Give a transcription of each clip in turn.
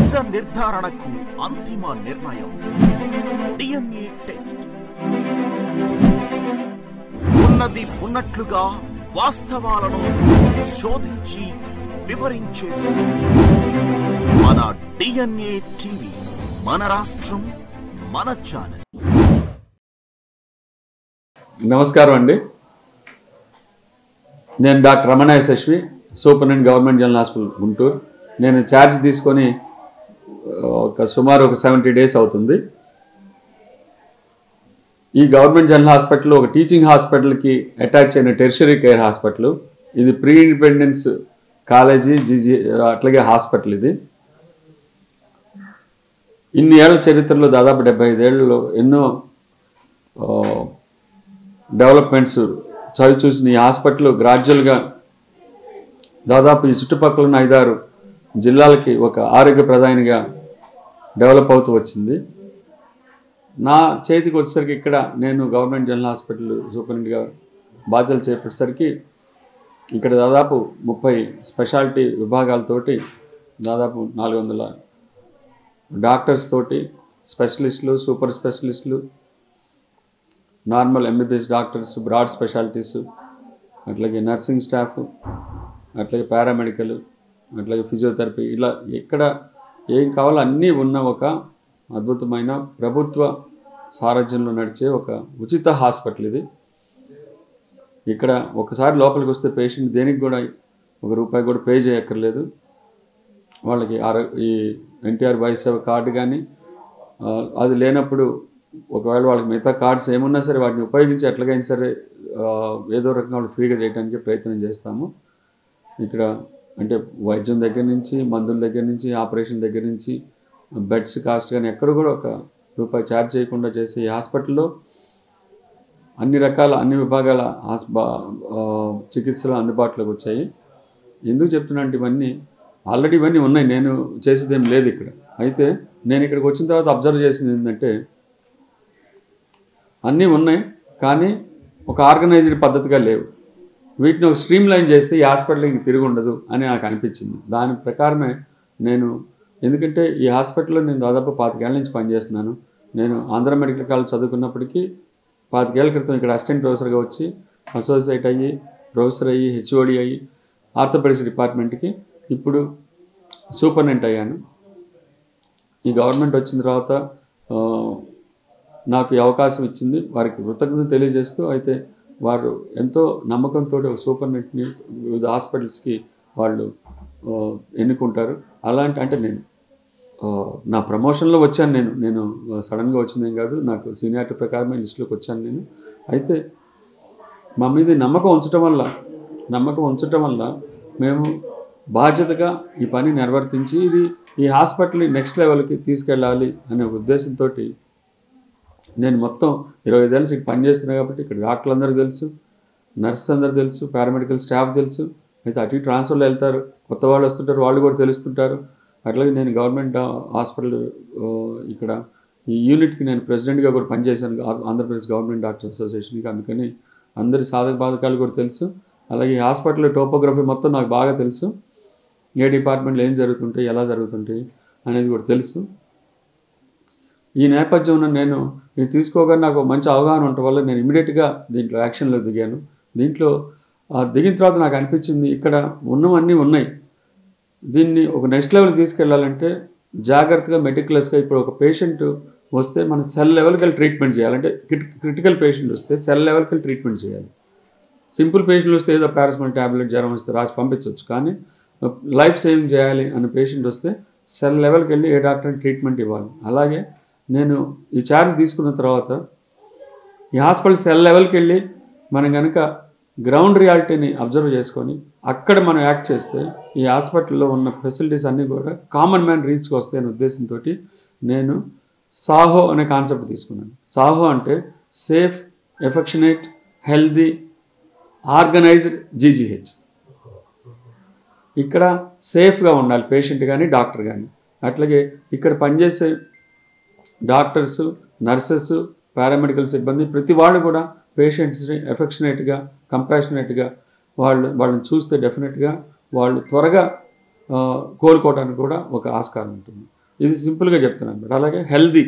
నిజ నిర్ధారణకు అంతిమ నిర్ణయం DNA టెస్ట్. ఉన్నది ఉన్నట్లుగా వాస్తవాలను శోధించి వివరించే మన DNA టీవీ, మన రాష్ట్రం, మన ఛానల్. నమస్కారం అండి. నేను doctor Ramana Yashasvi, superintendent government general hospital Guntur. నేను ఛార్జ్ తీసుకొని సుమారు 70 డేస్ అవుతుంది. ఈ గవర్నమెంట్ జనరల్ హాస్పిటల్ ఒక టీచింగ్ హాస్పిటల్కి అటాచ్ అయిన టెర్షరీ కేర్ హాస్పిటల్. ఇది ప్రీ ఇండిపెండెన్స్ కాలేజీ అట్లాగే హాస్పిటల్. ఇది ఇన్ని ఏళ్ల చరిత్రలో దాదాపు 75 ఏళ్లలో ఎన్నో డెవలప్మెంట్స్ చవి చూసిన ఈ హాస్పిటల్ గ్రాడ్యువల్గా దాదాపు ఈ చుట్టుపక్కల ఉన్న 5-6 జిల్లాలకి ఒక ఆరోగ్య ప్రధానిగా డెవలప్ అవుతూ వచ్చింది. నా చేతికి వచ్చేసరికి ఇక్కడ నేను గవర్నమెంట్ జనరల్ హాస్పిటల్ సూపరింటెండెంట్గా బాధ్యతలు చేపట్టేసరికి ఇక్కడ దాదాపు 30 స్పెషాలిటీ విభాగాలతోటి దాదాపు 400 డాక్టర్స్ తోటి, స్పెషలిస్టులు, సూపర్ స్పెషలిస్టులు, normal MBBS doctors, broad specialities, అట్లాగే నర్సింగ్ స్టాఫ్, అట్లాగే పారామెడికల్, అట్లాగే ఫిజియోథెరపీ, ఇలా ఎక్కడ ఏం కావాలో అన్నీ ఉన్న ఒక అద్భుతమైన ప్రభుత్వ సారథ్యంలో నడిచే ఒక ఉచిత హాస్పిటల్ ఇది. ఇక్కడ ఒకసారి లోపలికి వస్తే పేషెంట్ దేనికి కూడా ₹1 కూడా పే చేయక్కర్లేదు. వాళ్ళకి ఈ NTR వైసేవ కార్డు కానీ అది లేనప్పుడు ఒకవేళ వాళ్ళకి మిగతా కార్డ్స్ ఏమున్నా సరే వాటిని ఉపయోగించి ఎట్లాగైనా సరే ఏదో రకంగా వాళ్ళు ఫ్రీగా చేయడానికి ప్రయత్నం చేస్తాము. ఇక్కడ అంటే వైద్యం దగ్గర నుంచి, మందుల దగ్గర నుంచి, ఆపరేషన్ దగ్గర నుంచి, బెడ్స్ కాస్ట్ కానీ ఎక్కడ కూడా ₹1 ఛార్జ్ చేయకుండా చేసే ఈ హాస్పిటల్లో అన్ని రకాల అన్ని విభాగాల చికిత్సలు అందుబాటులోకి వచ్చాయి. ఎందుకు చెప్తున్నా అంటే ఇవన్నీ ఆల్రెడీ ఇవన్నీ ఉన్నాయి, నేను చేసేదేం లేదు ఇక్కడ. అయితే నేను ఇక్కడికి వచ్చిన తర్వాత అబ్జర్వ్ చేసింది ఏంటంటే అన్నీ ఉన్నాయి కానీ ఒక ఆర్గనైజ్డ్ పద్ధతిగా లేవు. వీటిని ఒక స్ట్రీమ్ లైన్ చేస్తే ఈ హాస్పిటల్కి తిరిగి ఉండదు అని నాకు అనిపించింది. దాని ప్రకారమే నేను, ఎందుకంటే ఈ హాస్పిటల్లో నేను దాదాపు 25 ఏళ్ళ నుంచి పనిచేస్తున్నాను. నేను ఆంధ్ర మెడికల్ కాలేజ్ చదువుకున్నప్పటికీ 25 ఏళ్ల క్రితం ఇక్కడ అసిస్టెంట్ ప్రొఫెసర్గా వచ్చి అసోసియేట్ అయ్యి, ప్రొఫెసర్ అయ్యి, HOD అయ్యి, ఆర్థోపెడిక్స్ డిపార్ట్మెంట్కి ఇప్పుడు సూపరింటెండెంట్ అయ్యాను. ఈ గవర్నమెంట్ వచ్చిన తర్వాత నాకు ఈ అవకాశం ఇచ్చింది, వారికి కృతజ్ఞత తెలియజేస్తూ. అయితే వారు ఎంతో నమ్మకంతో ఒక సూపరింటెండెంట్ని వివిధ హాస్పిటల్స్కి వాళ్ళు ఎన్నుకుంటారు. అలాంటి అంటే నేను నా ప్రమోషన్లో వచ్చాను. నేను సడన్గా వచ్చిందేం కాదు, నాకు సీనియారిటీ ప్రకారమే లిస్టులోకి వచ్చాను నేను. అయితే మా మీద నమ్మకం ఉంచటం వల్ల మేము బాధ్యతగా ఈ పని నిర్వర్తించి ఈ హాస్పిటల్ని నెక్స్ట్ లెవెల్కి తీసుకెళ్ళాలి అనే ఉద్దేశంతో నేను మొత్తం 25 ఏళ్ళ నుంచి పనిచేస్తున్నాను. కాబట్టి ఇక్కడ డాక్టర్లు అందరూ తెలుసు, నర్సెస్ అందరూ తెలుసు, పారామెడికల్ స్టాఫ్ తెలుసు. అయితే అటు ట్రాన్స్ఫర్లో వెళ్తారు, కొత్త వాళ్ళు వస్తుంటారు, వాళ్ళు కూడా తెలుస్తుంటారు. అట్లాగే నేను గవర్నమెంట్ హాస్పిటల్ ఇక్కడ ఈ యూనిట్కి నేను ప్రెసిడెంట్గా కూడా పనిచేశాను, ఆంధ్రప్రదేశ్ గవర్నమెంట్ డాక్టర్స్ అసోసియేషన్కి. అందుకని అందరి సాధక బాధకాలు కూడా తెలుసు. అలాగే ఈ హాస్పిటల్ టోపోగ్రఫీ మొత్తం నాకు బాగా తెలుసు. ఏ డిపార్ట్మెంట్లో ఏం జరుగుతుంటాయి, ఎలా జరుగుతుంటాయి అనేది కూడా తెలుసు. ఈ నేపథ్యంలో నేను ఇది తీసుకోగానే నాకు మంచి అవగాహన ఉండటం వల్ల నేను ఇమీడియట్గా దీంట్లో యాక్షన్లో దిగాను. దీంట్లో దిగిన తర్వాత నాకు అనిపించింది ఇక్కడ ఉన్నవన్నీ ఉన్నాయి, దీన్ని ఒక నెక్స్ట్ లెవెల్కి తీసుకెళ్ళాలంటే జాగ్రత్తగా మెటిక్యులస్గా. ఇప్పుడు ఒక పేషెంట్ వస్తే మనం సెల్ లెవెల్కి వెళ్ళి ట్రీట్మెంట్ చేయాలంటే, క్రిటికల్ పేషెంట్ వస్తే సెల్ లెవెల్కి వెళ్ళి ట్రీట్మెంట్ చేయాలి. సింపుల్ పేషెంట్ వస్తే ఏదో పారాసిటమాల్ ట్యాబ్లెట్, జ్వరం వస్తే రాసి పంపించవచ్చు. కానీ లైఫ్ సేవింగ్ చేయాలి అనే పేషెంట్ వస్తే సెల్ లెవెల్కి వెళ్ళి ఏ డాక్టర్ని ట్రీట్మెంట్ ఇవ్వాలి. అలాగే నేను ఈ ఛార్జ్ తీసుకున్న తర్వాత ఈ హాస్పిటల్ సెల్ లెవెల్కి వెళ్ళి మనం కనుక గ్రౌండ్ రియాలిటీని అబ్జర్వ్ చేసుకొని అక్కడ మనం యాక్ట్ చేస్తే ఈ హాస్పిటల్లో ఉన్న ఫెసిలిటీస్ అన్నీ కూడా కామన్ మ్యాన్ రీచ్కి వస్తాయి అనే ఉద్దేశంతో నేను సాహో అనే కాన్సెప్ట్ తీసుకున్నాను. సాహో అంటే safe, affectionate, healthy, organised GGH. ఇక్కడ సేఫ్గా ఉండాలి పేషెంట్ కానీ డాక్టర్ కానీ. అట్లాగే ఇక్కడ పనిచేసే డాక్టర్స్, నర్సెస్, పారామెడికల్ సిబ్బంది ప్రతి వాళ్ళు కూడా పేషెంట్స్ని ఎఫెక్షనేట్గా, కంపాషనేట్గా వాళ్ళని చూస్తే డెఫినెట్గా వాళ్ళు త్వరగా కోలుకోవడానికి కూడా ఒక ఆస్కారం ఉంటుంది. ఇది సింపుల్గా చెప్తున్నాను అనమాట. అలాగే హెల్దీ,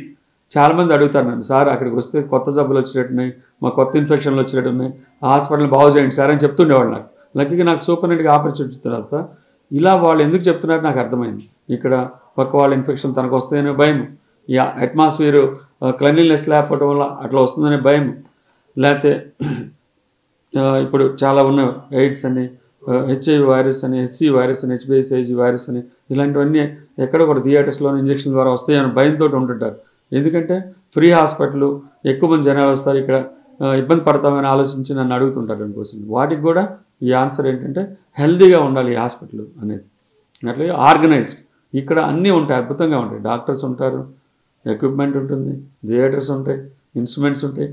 చాలామంది అడుగుతారు నన్ను, సార్ అక్కడికి వస్తే కొత్త జబ్బులు వచ్చినట్టున్నాయి, మా కొత్త ఇన్ఫెక్షన్లు వచ్చినట్టున్నాయి, హాస్పిటల్ బాగు చేయండి సార్ అని చెప్తుండేవాళ్ళు నాకు. లక్కీగా నాకు సూపరింటెండెంట్గా ఆపర్చునిటీ తర్వాత ఇలా వాళ్ళు ఎందుకు చెప్తున్నారో నాకు అర్థమైంది. ఇక్కడ పక్క వాళ్ళ ఇన్ఫెక్షన్ తనకు వస్తాయనే భయం, ఈ అట్మాస్ఫియర్ క్లెన్లీనెస్ లేకపోవడం వల్ల అట్లా వస్తుందనే భయం, లేకపోతే ఇప్పుడు చాలా ఉన్న ఎయిడ్స్ అని, హెచ్ఐవి వైరస్ అని, హెచ్సి వైరస్ అని, హెచ్బిఎస్ఐజి వైరస్ అని, ఇలాంటివన్నీ ఎక్కడ కూడా థియేటర్స్లోని ఇంజక్షన్ ద్వారా వస్తాయని భయంతో ఉంటుంటారు. ఎందుకంటే ఫ్రీ హాస్పిటల్, ఎక్కువ మంది జనాలు వస్తారు, ఇక్కడ ఇబ్బంది పడతామని ఆలోచించి నన్ను అడుగుతుంటారు దానికోసం. వాటికి కూడా ఈ ఆన్సర్ ఏంటంటే హెల్తీగా ఉండాలి ఈ హాస్పిటల్ అనేది. అట్లాగే ఆర్గనైజ్డ్, ఇక్కడ అన్నీ ఉంటాయి, అద్భుతంగా ఉంటాయి. డాక్టర్స్ ఉంటారు, ఎక్విప్మెంట్ ఉంటుంది, థియేటర్స్ ఉంటాయి, ఇన్స్ట్రుమెంట్స్ ఉంటాయి,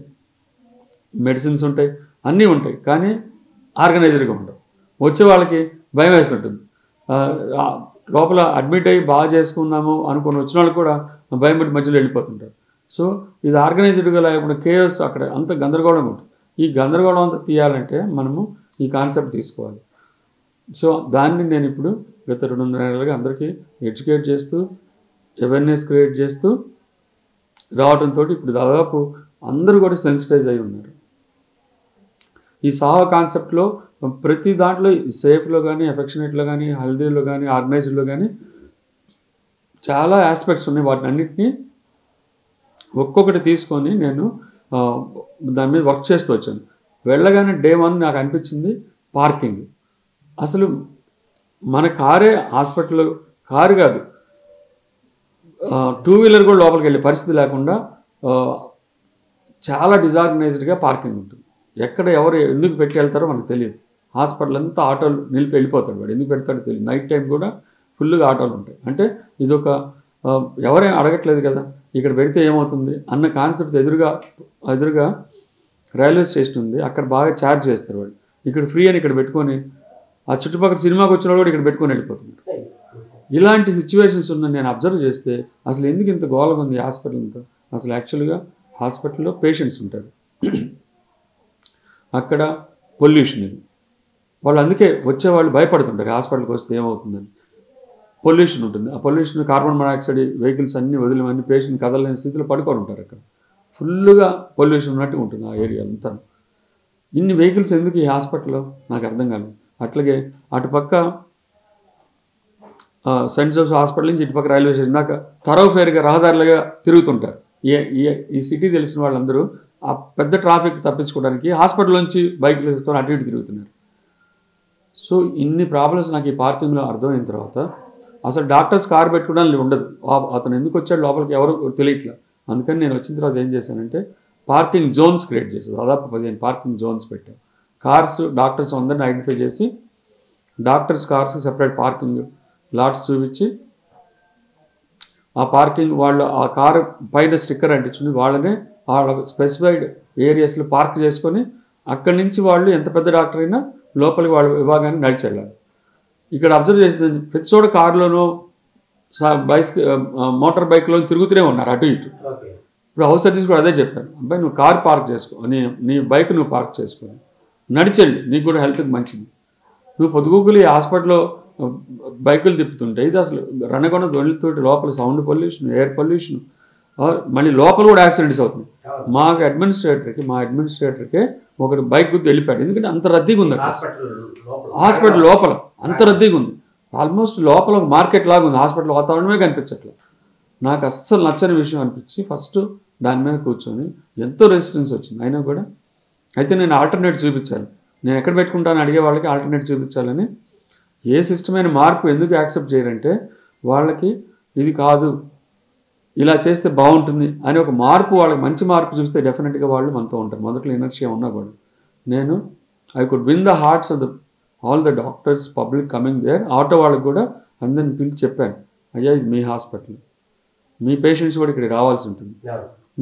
మెడిసిన్స్ ఉంటాయి, అన్నీ ఉంటాయి. కానీ ఆర్గనైజ్డ్గా ఉండవు. వచ్చే వాళ్ళకి భయం వేస్తుంటుంది. లోపల అడ్మిట్ అయ్యి బాగా చేసుకుందాము అనుకుని వచ్చిన వాళ్ళు కూడా భయం పట్టి మధ్యలో వెళ్ళిపోతుంటారు. సో ఇది ఆర్గనైజ్డ్గా లేకుండా కేఎస్ అక్కడ అంత గందరగోళం ఉంటుంది. ఈ గందరగోళం అంతా తీయాలంటే మనము ఈ కాన్సెప్ట్ తీసుకోవాలి. సో దాన్ని నేను ఇప్పుడు గత 2.5 నెలలుగా అందరికీ ఎడ్యుకేట్ చేస్తూ, అవేర్నెస్ క్రియేట్ చేస్తూ రావడంతో ఇప్పుడు దాదాపు అందరూ కూడా సెన్సిటైజ్ అయి ఉన్నారు. ఈ సాహో కాన్సెప్ట్లో ప్రతి దాంట్లో సేఫ్లో కానీ, ఎఫెక్షనేట్లో కానీ, హెల్దీలో కానీ, ఆర్గనైజ్డ్లో కానీ చాలా ఆస్పెక్ట్స్ ఉన్నాయి. వాటిని అన్నింటినీ ఒక్కొక్కటి తీసుకొని నేను దాని మీద వర్క్ చేస్తూ వచ్చాను. వెళ్ళగానే డే 1 నాకు అనిపించింది పార్కింగ్. అసలు మన కారే హాస్పిటల్, కారు కాదు, 2 వీలర్ కూడా లోపలికి వెళ్ళే పరిస్థితి లేకుండా చాలా డిజార్గనైజ్డ్గా పార్కింగ్ ఉంటుంది. ఎక్కడ ఎవరు ఎందుకు పెట్టి వెళ్తారో మనకు తెలియదు. హాస్పిటల్ అంతా ఆటోలు నిలిపి వెళ్ళిపోతాడు వాడు, ఎందుకు పెడతాడో తెలియదు. నైట్ టైం కూడా ఫుల్గా ఆటోలు ఉంటాయి. అంటే ఇదొక ఎవరేం అడగట్లేదు కదా, ఇక్కడ పెడితే ఏమవుతుంది అన్న కాన్సెప్ట్ ఎదురుగా రైల్వే స్టేషన్ ఉంది, అక్కడ బాగా ఛార్జ్ చేస్తారు వాళ్ళు. ఇక్కడ ఫ్రీ అని ఇక్కడ పెట్టుకొని ఆ చుట్టుపక్కల సినిమాకి వచ్చిన వాళ్ళు కూడా ఇక్కడ పెట్టుకొని వెళ్ళిపోతున్నారు. ఇలాంటి సిచ్యువేషన్స్ ఉన్న నేను అబ్జర్వ్ చేస్తే అసలు ఎందుకు ఇంత గోలగా ఉంది హాస్పిటల్ అంతా. అసలు యాక్చువల్గా హాస్పిటల్లో పేషెంట్స్ ఉంటారు, అక్కడ పొల్యూషన్, ఇది వాళ్ళు అందుకే వచ్చేవాళ్ళు భయపడుతుంటారు హాస్పిటల్కి వస్తే ఏమవుతుందని. పొల్యూషన్ ఉంటుంది, ఆ పొల్యూషన్ కార్బన్ మోనాక్సైడ్ వెహికల్స్ అన్నీ వదిలివన్నీ పేషెంట్ కదలలేని స్థితిలో పడుకొని ఉంటారు. అక్కడ ఫుల్గా పొల్యూషన్ ఉన్నట్టు ఉంటుంది ఆ ఏరియా అంతా. ఇన్ని వెహికల్స్ ఎందుకు ఈ హాస్పిటల్లో నాకు అర్థం కాలేదు. అట్లాగే అటుపక్క సెంట్ జోసెఫ్ హాస్పిటల్ నుంచి ఇటుపక్క రైల్వే స్టేషన్ దాకా థరోఫేర్గా రహదారులుగా తిరుగుతుంటారు. ఈ సిటీ తెలిసిన వాళ్ళందరూ ఆ పెద్ద ట్రాఫిక్ తప్పించుకోవడానికి హాస్పిటల్ నుంచి బైక్లు తీసుకొని అటు ఇటు తిరుగుతున్నారు. సో ఇన్ని ప్రాబ్లమ్స్ నాకు ఈ పార్కింగ్లో అర్థమైన తర్వాత అసలు డాక్టర్స్ కారు పెట్టుకోవడానికి ఉండదు. అతను ఎందుకు వచ్చాడు లోపలికి ఎవరు తెలియట్లా. అందుకని నేను వచ్చిన తర్వాత ఏం చేశానంటే పార్కింగ్ జోన్స్ క్రియేట్ చేశాను. దాదాపు 15 పార్కింగ్ జోన్స్ పెట్టాను. కార్స్ డాక్టర్స్ అందరిని ఐడెంటిఫై చేసి doctors cars separate parking LADS చూపించి ఆ పార్కింగ్ వాళ్ళు ఆ కారు పైన స్టిక్కర్ అంటించుకుని వాళ్ళనే వాళ్ళ స్పెసిఫైడ్ ఏరియాస్లో పార్క్ చేసుకొని అక్కడి నుంచి వాళ్ళు ఎంత పెద్ద డాక్టర్ అయినా లోపలికి వాళ్ళ విభాగాన్ని నడిచి వెళ్ళాలి. ఇక్కడ అబ్జర్వ్ చేసింది ప్రతి చోట కారులోనూ మోటార్ బైక్లో తిరుగుతూనే ఉన్నారు అటు ఇటు. ఇప్పుడు హౌస్ సర్వీస్ కూడా అదే చెప్పాను, అబ్బాయి నువ్వు కార్ పార్క్ చేసుకో, నీ బైక్ నువ్వు పార్క్ చేసుకొని నడిచండి, నీకు కూడా హెల్త్కి మంచిది. నువ్వు పొద్దుగూకులు ఈ హాస్పిటల్లో బైకులు తిప్పుతుంటే ఇది అసలు రణగొండ దొంగలతోటి లోపల సౌండ్ పొల్యూషన్, ఎయిర్ పొల్యూషన్, మళ్ళీ లోపల కూడా యాక్సిడెంట్స్ అవుతున్నాయి. మా అడ్మినిస్ట్రేటర్కే ఒకటి బైక్ గుర్తు వెళ్ళిపోయాడు. ఎందుకంటే అంత రద్దీగా ఉంది అక్కడ హాస్పిటల్ లోపల, అంత రద్దీగా ఉంది. ఆల్మోస్ట్ లోపల ఒక మార్కెట్ లాగా ఉంది, హాస్పిటల్ వాతావరణమే కనిపించట్లేదు. నాకు అస్సలు నచ్చని విషయం అనిపించి ఫస్ట్ దాని మీద కూర్చొని ఎంతో రెసిస్టెన్స్ వచ్చింది. అయినా కూడా అయితే నేను ఆల్టర్నేట్ చూపించాలి, నేను ఎక్కడ పెట్టుకుంటాను అడిగే వాళ్ళకి ఆల్టర్నేట్ చూపించాలని. ఏ సిస్టమైన మార్పు ఎందుకు యాక్సెప్ట్ చేయరంటే వాళ్ళకి ఇది కాదు, ఇలా చేస్తే బాగుంటుంది అని ఒక మార్పు, వాళ్ళకి మంచి మార్పు చూస్తే డెఫినెట్గా వాళ్ళు మనతో ఉంటారు. మొదట్లో ఇనర్షియా ఉన్నా కూడా నేను I could win the hearts of all the doctors public coming there. Auto వాళ్ళకి కూడా అందరిని పిలిచి చెప్పాను, అయ్యా ఇది మీ హాస్పిటల్, మీ పేషెంట్స్ కూడా ఇక్కడికి రావాల్సి ఉంటుంది.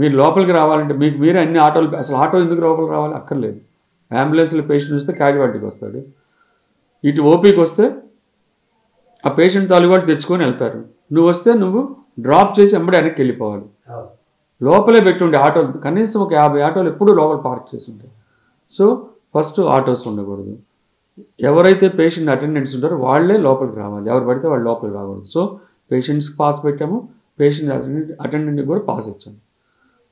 మీరు లోపలికి రావాలంటే మీకు మీరే అన్ని ఆటోలు, అసలు ఆటో ఎందుకు లోపలికి రావాలి అక్కర్లేదు. అంబులెన్స్లో పేషెంట్ వస్తే క్యాజువాలిటీకి వస్తాడు, ఇటు ఓపీకి వస్తే ఆ పేషెంట్ తాలూకు తెచ్చుకొని వెళ్తారు. నువ్వు వస్తే నువ్వు డ్రాప్ చేసి వెంబడి వెనక్కి వెళ్ళిపోవాలి. లోపలే పెట్టుండే ఆటోలు కనీసం ఒక 50 ఆటోలు ఎప్పుడూ లోపల పార్క్ చేసి ఉంటాయి. సో ఫస్ట్ ఆటోస్ ఉండకూడదు, ఎవరైతే పేషెంట్ అటెండెంట్స్ ఉంటారో వాళ్ళే లోపలికి రావాలి, ఎవరు పడితే వాళ్ళు లోపలికి రాకూడదు. సో పేషెంట్స్కి పాస్ పెట్టాము, పేషెంట్ అటెండెంట్కి కూడా పాస్ ఇచ్చాను.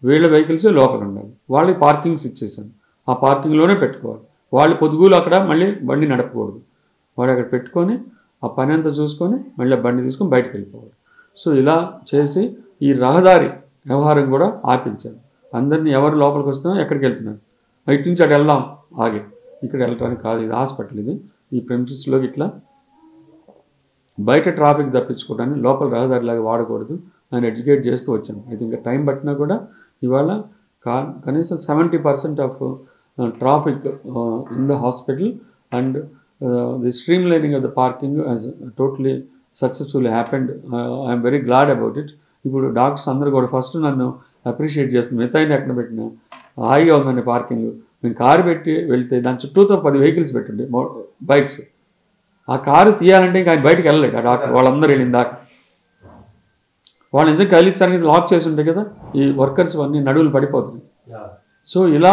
వీళ్ళ వెహికల్స్ లోపల ఉండాలి, వాళ్ళకి పార్కింగ్స్ ఇచ్చేసాను, ఆ పార్కింగ్లోనే పెట్టుకోవాలి. వాళ్ళు పొదుగులు అక్కడ మళ్ళీ బండి నడపకూడదు, వాడు అక్కడ పెట్టుకొని ఆ పని అంతా చూసుకొని మళ్ళీ బండి తీసుకొని బయటకు వెళ్ళిపోవాలి. సో ఇలా చేసి ఈ రహదారి వ్యవహారం కూడా ఆపించాను. అందరినీ ఎవరు లోపలికి వస్తున్నారో ఎక్కడికి వెళ్తున్నారు, ఇటు నుంచి అటు వెళ్దాం, ఆగే ఇక్కడ వెళ్ళటానికి కాదు, ఇది హాస్పిటల్, ఇది ఈ ప్రెమిసెస్లోకి ఇట్లా బయట ట్రాఫిక్ తప్పించుకోవడానికి లోపల రహదారిలాగా వాడకూడదు అని ఎడ్యుకేట్ చేస్తూ వచ్చాను. అయితే ఇంకా టైం పట్టినా కూడా ఇవాళ కనీసం 70% of traffic in the hospital and the stream lining of the parking has totally successfully happened. I'm very glad about it. ఇప్పుడు డాక్టర్స్ అందరూ కూడా ఫస్ట్ నన్ను అప్రిషియేట్ చేస్తుంది, మిగతాయిని ఎక్కడ పెట్టినా హాయిగా ఉందండి పార్కింగ్. మేము కారు పెట్టి వెళ్తే దాని చుట్టూతో 10 వెహికల్స్ పెట్టండి, బైక్స్. ఆ కారు తీయాలంటే ఇంకా ఆయన బయటకు వెళ్ళలేడు, ఆ డాక్టర్ వాళ్ళందరూ వెళ్ళిన దాకా. వాళ్ళు నిజంగా కదిలించడానికి లాక్ చేసి ఉంటాయి కదా, ఈ వర్కర్స్ అన్నీ నడువులు పడిపోతున్నాయి. సో ఇలా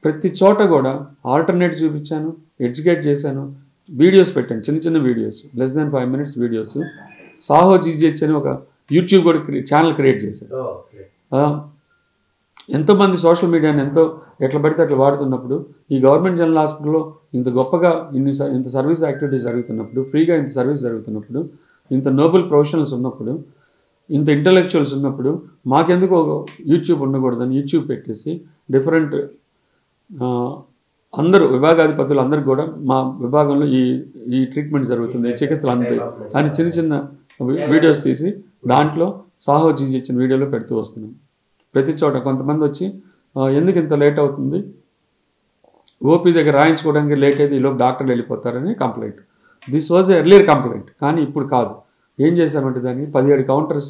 ప్రతి చోట కూడా ఆల్టర్నేట్ చూపించాను, ఎడ్యుకేట్ చేశాను, వీడియోస్ పెట్టాను, చిన్న చిన్న videos, less than 5 minutes videos. Saaho GGH అని ఒక యూట్యూబ్ కూడా ఛానల్ క్రియేట్ చేశాను. ఎంతోమంది సోషల్ మీడియాని ఎట్లా పడితే అట్లా వాడుతున్నప్పుడు, ఈ గవర్నమెంట్ జనరల్ హాస్పిటల్లో ఇంత గొప్పగా ఇంత సర్వీస్ యాక్టివిటీస్ జరుగుతున్నప్పుడు, ఫ్రీగా ఇంత సర్వీస్ జరుగుతున్నప్పుడు, ఇంత నోబెల్ ప్రొఫెషనల్స్ ఉన్నప్పుడు, ఇంత ఇంటలెక్చువల్స్ ఉన్నప్పుడు మాకెందుకు యూట్యూబ్ ఉండకూడదని యూట్యూబ్ పెట్టేసి డిఫరెంట్ అందరూ విభాగాధిపతులు అందరూ కూడా మా విభాగంలో ఈ ట్రీట్మెంట్ జరుగుతుంది, చికిత్సలు అంతే అని చిన్న చిన్న వీడియోస్ తీసి దాంట్లో సాహో జీజీహెచ్ వీడియోలో పెడుతూ వస్తున్నాం. ప్రతి చోట కొంతమంది వచ్చి ఎందుకు ఇంత లేట్ అవుతుంది, ఓపీ దగ్గర రాయించుకోవడానికి లేట్ అయితే ఈలోపు డాక్టర్లు వెళ్ళిపోతారని complaint. This was earlier complaint. కానీ ఇప్పుడు కాదు, ఏం చేశామంటే దాన్ని 17 కౌంటర్స్